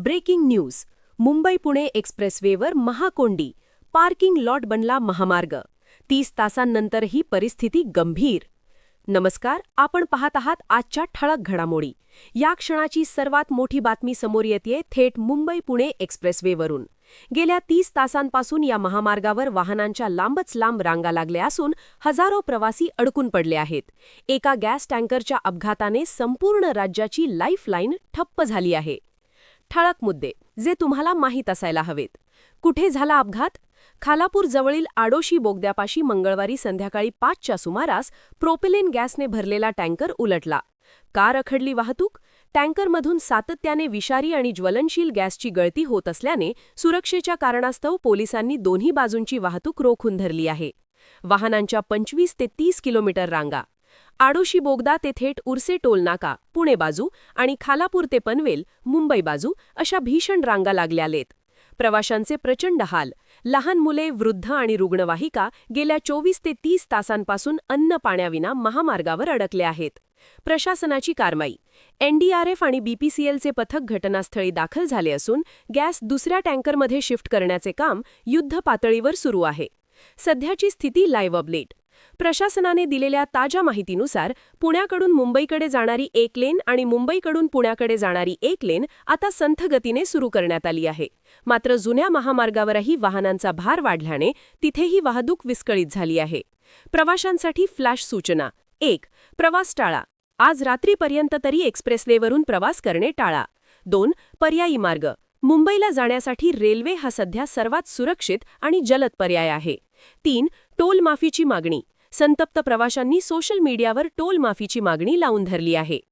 Breaking news. Mumbai-Pune एक्सप्रेसवेवर महाकोंडी. Parking lot बनला महामार्ग. 30 तासांनंतर ही परिस्थिती गंभीर. नमस्कार, आपण पाहत आहात आजच्या ठळक घडामोडी. या क्षणाची सर्वात मोठी बातमी समोर येतेय थेट मुंबई-पुणे एक्सप्रेसवेवरून. गेल्या 30 तासांपासून या महामार्गावर वाहनांच्या लांबच लांब रांगा लागल्या असून हजारो प्रवासी अडकून पडले आहेत. एका गॅस टँकरच्या अपघाताने संपूर्ण राज्याची लाईफलाईन ठप्प झाली आहे. ठळक मुद्दे जे तुम्हाला माहीत असायला हवेत. कुठे झाला अपघात? खालापूर जवळील आडोशी बोगद्यापाशी मंगळवारी संध्याकाळी 5च्या सुमारास प्रोपेलिन गॅसने भरलेला टँकर उलटला. का रखडली वाहतूक? टँकरमधून सातत्याने विषारी आणि ज्वलनशील गॅसची गळती होत असल्याने सुरक्षेच्या कारणास्तव पोलिसांनी दोन्ही बाजूंची वाहतूक रोखून धरली आहे. वाहनांच्या 25 ते 30 किलोमीटर रांगा. आडोशी बोगदा ते थेट उर्से टोलनाका, पुणे बाजू आणि खालापूर ते पनवेल, मुंबई बाजू अशा भीषण रांगा लागल्यालेत. प्रवाशांचे प्रचंड हाल. लहान मुले, वृद्ध आणि रुग्णवाहिका गेल्या 24 ते 30 तासांपासून अन्न पाण्याविना महामार्गावर अडकले आहेत. प्रशासनाची कारवाई. एनडीआरएफ आणि बीपीसीएलचे पथक घटनास्थळी दाखल झाले असून गॅस दुसऱ्या टँकरमध्ये शिफ्ट करण्याचे काम युद्ध पातळीवर सुरू आहे. सध्याची स्थिती लाईव्ह अपडेट. प्रशासनाने दिलेल्या ताज्या माहितीनुसार पुण्याकडून मुंबईकडे जाणारी एक लेन आणि मुंबईकडून पुण्याकडे जाणारी एक लेन आता संथ गतीने सुरू करण्यात आली आहे. मात्र जुन्या महामार्गावरही वाहनांचा भार वाढल्याने तिथेही वाहतूक विस्कळीत झाली आहे. प्रवाशांसाठी फ्लॅश सूचना. 1. प्रवास टाळा. आज रात्रीपर्यंत तरी एक्सप्रेसवेवरून प्रवास करणे टाळा. 2. पर्यायी मार्ग. मुंबईला जाण्यासाठी रेल्वे हा सध्या सर्वात सुरक्षित आणि जलद पर्याय आहे. 3. टोल माफीची मागणी. संतप्त प्रवाशांनी सोशल मीडियावर टोल माफीची मागणी लावून धरली आहे.